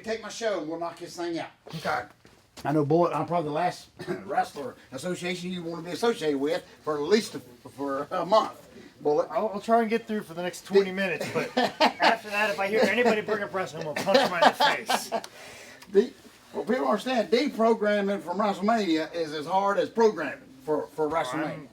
me take my show and we'll knock this thing out. Okay. I know, boy, I'm probably the last wrestler association you want to be associated with for at least for a month. Bullet. I'll try and get through for the next 20 minutes, but after that, if I hear anybody bring up wrestling, we'll punch them right in the face. Well, people understand, deprogramming from WrestleMania is as hard as programming for WrestleMania.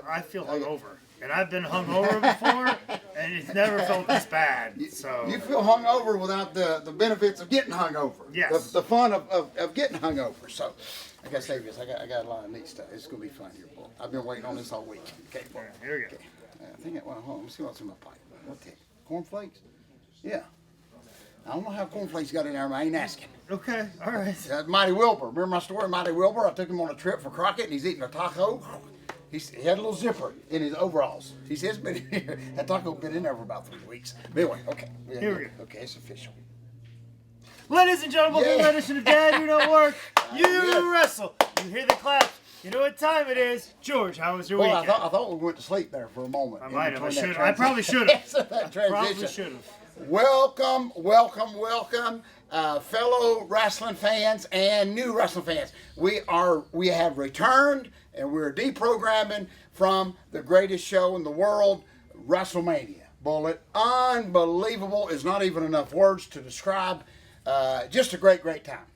I feel hungover. And I've been hungover before, and it's never felt this bad. So you feel hungover without the benefits of getting hungover. Yes. The fun of getting hungover. So I gotta say this. I got a lot of neat stuff. It's gonna be fun here, boy. I've been waiting on this all week. Okay, boy. Here we go. Okay. I think hold on. Let me see what's in my pipe. What the cornflakes? Yeah. I don't know how cornflakes got in there, but I ain't asking. Okay, all right. Mighty Wilbur. Remember my story, Mighty Wilbur? I took him on a trip for Crockett, and he's eating a taco. He had a little zipper in his overalls. He says, "Been in here." That taco been in there for about 3 weeks. But anyway, okay. Here we go. Okay, it's official. Ladies and gentlemen, welcome to the edition of Dad, You Don't Work, You Yes. Wrestle. You hear the claps. You know what time it is. George, how was your Well, weekend? I thought we went to sleep there for a moment. I might have. I between should that have. I probably should have. transition. Probably should have. Welcome, fellow wrestling fans and new wrestling fans. We have returned and we're deprogramming from the greatest show in the world, WrestleMania. Bullet, unbelievable is not even enough words to describe. Just a great time.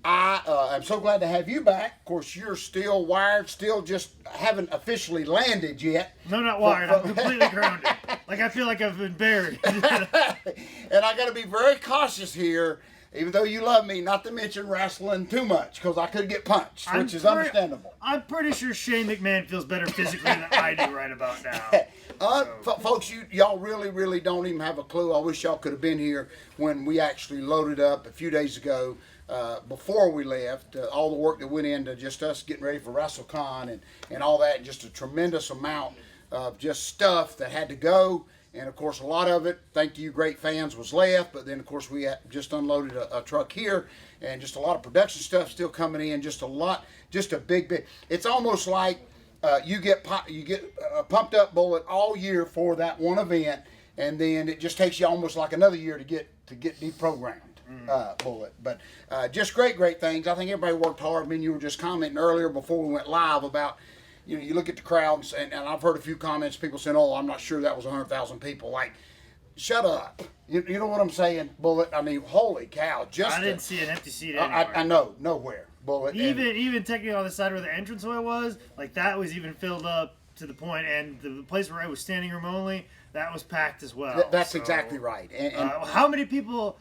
I'm so glad to have you back. Of course, you're still wired, still just haven't officially landed yet. No, not wired. I'm completely grounded. Like I feel like I've been buried. And I got to be very cautious here, even though you love me, not to mention wrestling too much, because I could get punched, which is understandable. I'm pretty sure Shane McMahon feels better physically than I do right about now. Folks, y'all really don't even have a clue. I wish y'all could have been here when we actually loaded up a few days ago. Before we left, all the work that went into just us getting ready for WrestleCon and all that, just a tremendous amount of just stuff that had to go. And of course, a lot of it, thank you, great fans, was left. But then, of course, we had just unloaded a truck here, and just a lot of production stuff still coming in. Just a big. It's almost like you get pumped up, Bullet, all year for that one event, and then it just takes you almost like another year to get deprogrammed. Bullet, but just great things. I think everybody worked hard. I mean, you were just commenting earlier before we went live about, you look at the crowds, and I've heard a few comments, people saying, "Oh, I'm not sure that was 100,000 people." Like, shut up. You know what I'm saying, Bullet? I mean, holy cow! I didn't see an empty seat anywhere. I know, nowhere, Bullet. Even technically on the side where the entranceway was, like that was even filled up to the point, and the place where I was standing room only, that was packed as well. That's exactly right. And how many people?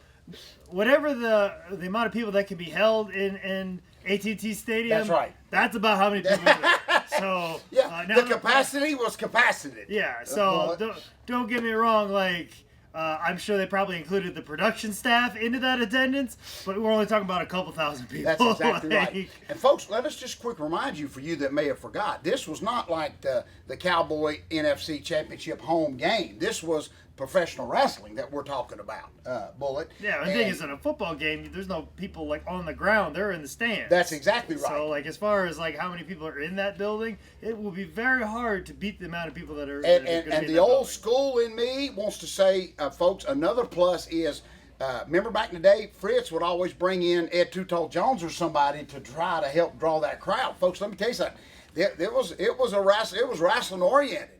Whatever the amount of people that can be held in AT&T Stadium, that's right. That's about how many people there. So yeah, the capacity was capacity. Yeah. So don't get me wrong. Like I'm sure they probably included the production staff into that attendance, but we're only talking about a couple thousand people. That's exactly right. And folks, let us just quick remind you, for you that may have forgot, this was not like the Cowboy NFC Championship home game. This was professional wrestling that we're talking about, Bullet. Yeah, the thing is, in a football game, there's no people like on the ground; they're in the stands. That's exactly right. So, like, as far as like how many people are in that building, it will be very hard to beat the amount of people that are. And the old school in me wants to say, folks, another plus is, remember back in the day, Fritz would always bring in Ed Too Tall Jones or somebody to try to help draw that crowd. Folks, let me tell you something. It was wrestling oriented.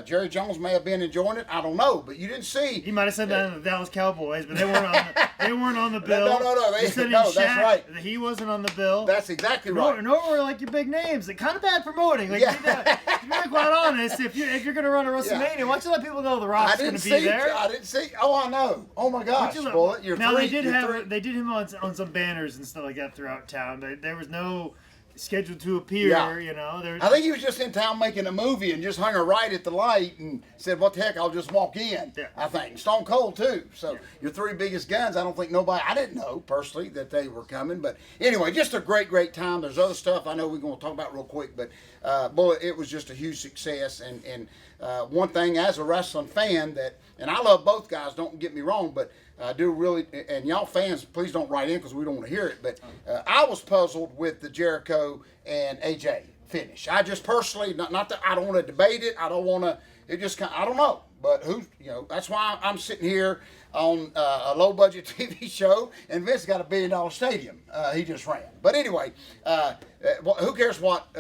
Jerry Jones may have been enjoying it. I don't know, but you didn't see. He might have said that in the Dallas Cowboys, but they weren't on the bill. No. That's right. He wasn't on the bill. That's exactly right. Nor were like your big names. They're kind of bad promoting. Like, to be quite honest, if you're gonna run a WrestleMania, why don't you let people know the Rock's gonna be there? I didn't see. Oh, I know. Oh my gosh, Bullet. They did him on some banners and stuff like that throughout town. But there was no scheduled to appear, Yeah. I think he was just in town making a movie and just hung a right at the light and said, "What the heck? I'll just walk in." Yeah. I think Stone Cold too. So your three biggest guns. I don't think I didn't know personally that they were coming, but anyway, just a great time. There's other stuff I know we're going to talk about real quick, but boy, it was just a huge success. And one thing as a wrestling fan and I love both guys. Don't get me wrong, but I do really, and y'all fans, please don't write in because we don't want to hear it. But I was puzzled with the Jericho and AJ finish. I just personally, not that I don't want to debate it. I don't want to. it just kind, I don't know, but that's why I'm sitting here on a low budget TV show, and Vince got $1 billion stadium he just ran. But anyway, who cares what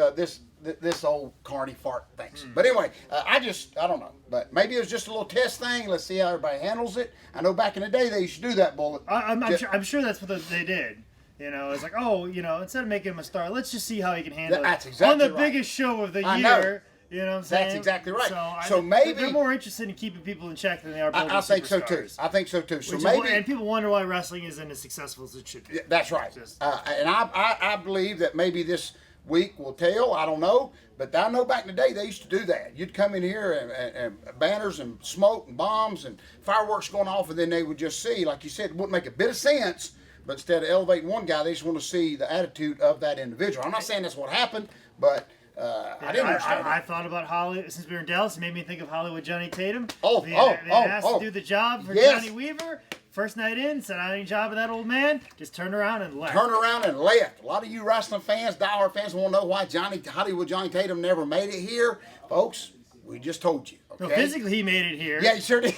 this old carny fart thinks? But anyway, I don't know. But maybe it was just a little test thing. Let's see how everybody handles it. I know back in the day they used to do that, Bullet. I'm sure that's what they did. It's like, instead of making him a star, let's just see how he can handle That's it exactly on the biggest show of the I year. know. You know what I'm saying? That's exactly right. So maybe they're more interested in keeping people in check than they are building I think so too. superstars. I think so too. So and people wonder why wrestling isn't as successful as it should be. That's right. And I believe that maybe this week will tell. I don't know, but I know back in the day they used to do that. You'd come in here and banners and smoke and bombs and fireworks going off, and then they would just see, like you said, it wouldn't make a bit of sense. But instead of elevating one guy, they just want to see the attitude of that individual. I'm not saying that's what happened, but I didn't understand. I thought about Hollywood since we were in Dallas. It made me think of Hollywood Johnny Tatum. They asked to do the job for Johnny Weaver. First night in, said, I ain't job of that old man. Just turned around and left. A lot of you wrestling fans, diehard fans, want to know why Hollywood Johnny Tatum never made it here. Folks, we just told you. Okay? No, physically he made it here. Yeah, he sure did.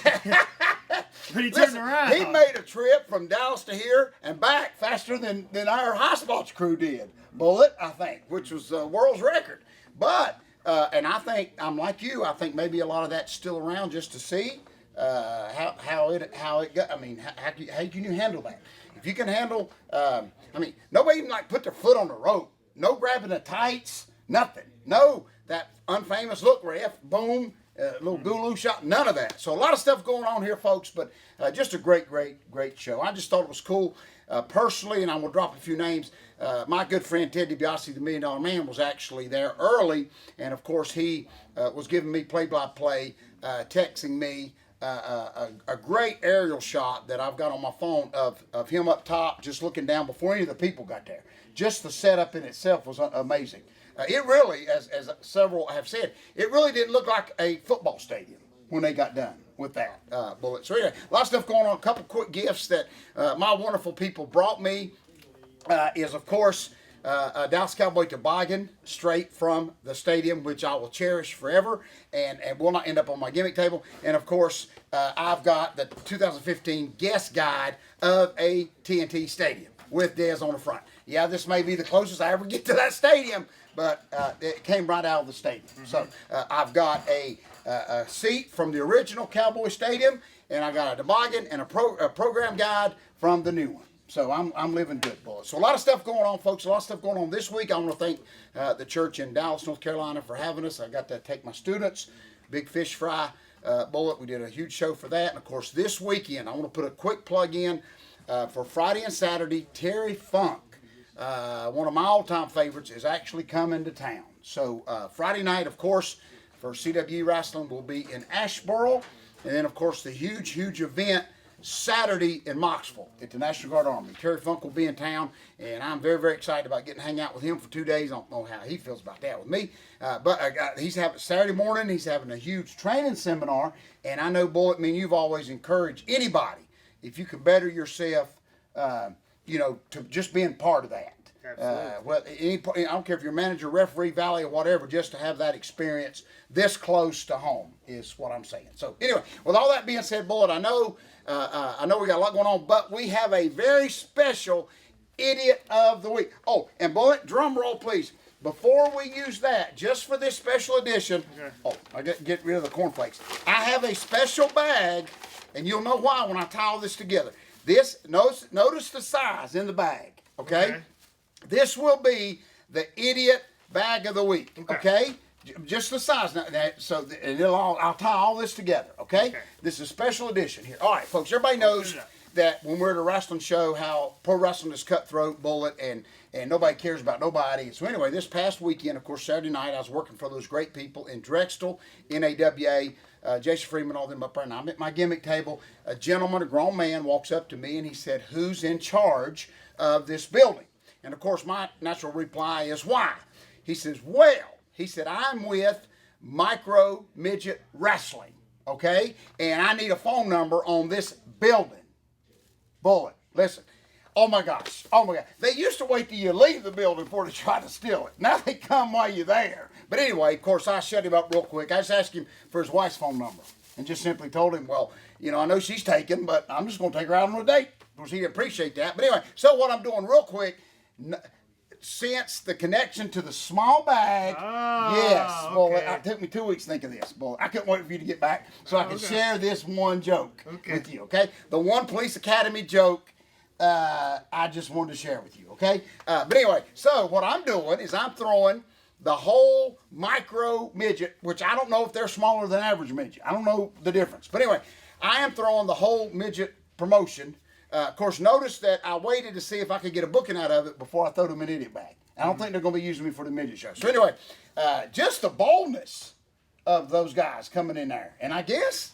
But he turned around. He made a trip from Dallas to here and back faster than our high spots crew did. Bullet, I think, which was the world's record. But, and I think, I'm like you, I think maybe a lot of that's still around just to see how it got. I mean, how can you handle that? If you can handle, nobody even put their foot on the rope. No grabbing the tights, nothing. No, that unfamous look ref, boom, little Gulu shot, none of that. So a lot of stuff going on here, folks, but just a great show. I just thought it was cool. Personally, and I'm going to drop a few names, my good friend Ted DiBiase, the $1 Million Man, was actually there early, and of course he was giving me play-by-play, texting me a great aerial shot that I've got on my phone of him up top, just looking down before any of the people got there. Just the setup in itself was amazing. It really, as several have said, it really didn't look like a football stadium when they got done with that bullet. So anyway, a lot of stuff going on. A couple quick gifts that my wonderful people brought me is, of course, a Dallas Cowboy toboggan straight from the stadium, which I will cherish forever and will not end up on my gimmick table. And, of course, I've got the 2015 guest guide of a TNT stadium with Dez on the front. Yeah, this may be the closest I ever get to that stadium, but it came right out of the stadium. Mm-hmm. So I've got a seat from the original Cowboy Stadium, and I got a toboggan and a program guide from the new one. So I'm living good, Bullet. So a lot of stuff going on, folks. A lot of stuff going on this week. I want to thank the church in Dallas, North Carolina for having us. I got to take my students, Big Fish Fry, Bullet. We did a huge show for that. And, of course, this weekend, I want to put a quick plug in for Friday and Saturday. Terry Funk, one of my all-time favorites, is actually coming to town. So Friday night, of course, for CWE Wrestling will be in Asheboro. And then, of course, the huge event Saturday in Knoxville at the National Guard Army. Terry Funk will be in town, and I'm very excited about getting to hang out with him for 2 days. I don't know how he feels about that with me. But he's having Saturday morning, he's having a huge training seminar, and I know, Bullet, you've always encouraged anybody, if you can better yourself, to just being part of that. I don't care if you're manager, referee, valley, or whatever, just to have that experience this close to home is what I'm saying. So anyway, with all that being said, Bullet, I know we got a lot going on, but we have a very special Idiot of the Week. Oh, and Bullet, drum roll, please. Before we use that, just for this special edition, I get rid of the cornflakes. I have a special bag, and you'll know why when I tie all this together. Notice the size in the bag, okay? This will be the Idiot Bag of the Week, okay? Just the size. I'll tie all this together, okay? This is a special edition here. All right, folks, everybody knows that when we're at a wrestling show, how pro wrestling is cutthroat, Bullet, and nobody cares about nobody. So anyway, this past weekend, of course, Saturday night, I was working for those great people in Drexel, NAWA, Jason Freeman, all them up there, and I'm at my gimmick table. A gentleman, a grown man, walks up to me, and he said, "Who's in charge of this building?" And, of course, my natural reply is, "Why?" He says, "I'm with Micro Midget Wrestling, okay? And I need a phone number on this building." Bullet, listen, Oh my gosh. Oh my God. They used to wait till you leave the building before they try to steal it. Now they come while you're there. But anyway, of course, I shut him up real quick. I just asked him for his wife's phone number and just simply told him, well, you know, I know she's taken, but I'm just going to take her out on a date. Of course, he didn't appreciate that. But anyway, so what I'm doing real quick, since the connection to the small bag, yes, well, it took me 2 weeks to think of this. Well, I couldn't wait for you to get back so I could share this one joke with you, okay? The one Police Academy joke I just wanted to share with you, okay? But anyway, so what I'm doing is I'm throwing the whole micro midget, which I don't know if they're smaller than average midget. I don't know the difference. But anyway, I am throwing the whole midget promotion. Of course, notice that I waited to see if I could get a booking out of it before I throw them an idiot bag. I don't think they're going to be using me for the midget show. So anyway, just the boldness of those guys coming in there. And I guess,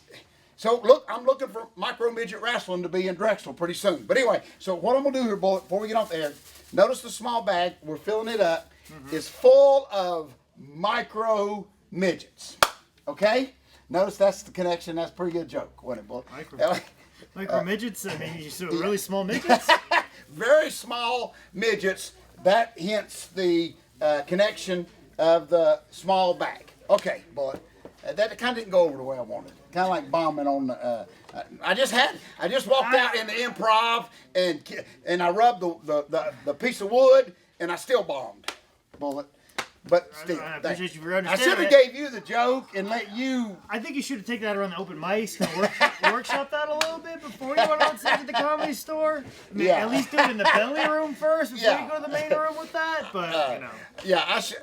so look, I'm looking for micro midget wrestling to be in Drexel pretty soon. But anyway, so what I'm going to do here, Bullet, before we get off there, notice the small bag, we're filling it up, is full of micro midgets. Okay? Notice that's the connection. That's a pretty good joke, wasn't it, Bullet? Micro midgets? I mean, you said really small midgets? Very small midgets. That hints the connection of the small bag. Okay, Bullet. That kind of didn't go over the way I wanted. Kind of like bombing on the. I just walked out in the improv and I rubbed the piece of wood and I still bombed, Bullet. But still, I appreciate you for I understanding. should have gave you the joke and let you. I think you should have taken that around the open mics and workshop that a little bit before you went on stage at the Comedy Store. I mean, at least do it in the belly room first before you go to the main room with that. But you know. Yeah, I should.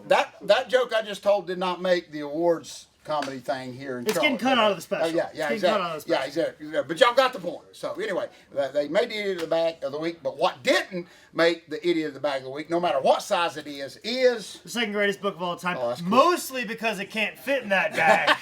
That joke I just told did not make the awards comedy thing here in Charlotte. It's getting cut out of the special. Yeah, exactly. Yeah, exactly. But y'all got the point. So anyway, they made the idiot of the bag of the week. But what didn't make the idiot of the bag of the week, no matter what size it is the second greatest book of all time. Oh, that's cool. Mostly because it can't fit in that bag.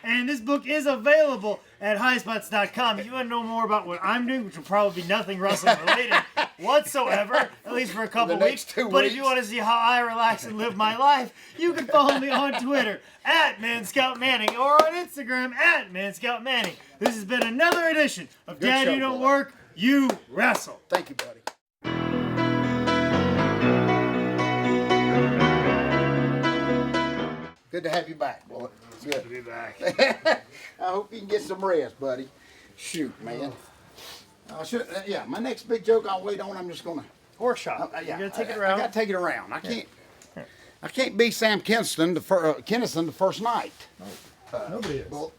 And this book is available at highspots.com. If you want to know more about what I'm doing, which will probably be nothing wrestling related whatsoever, at least for a couple weeks. But if you want to see how I relax and live my life, you can follow me on Twitter at ManScoutManning or on Instagram at ManScoutManning. This has been another edition of Dad, You Don't Work, You Wrestle. Thank you, buddy. Good to have you back, boy. It's good to be back. I hope you can get some rest, buddy. Shoot, man. My next big joke I'll wait on. I'm just gonna workshop. You're gonna take it around. I gotta take it around. I can't be Sam Kinison the first night. Nobody is. Well,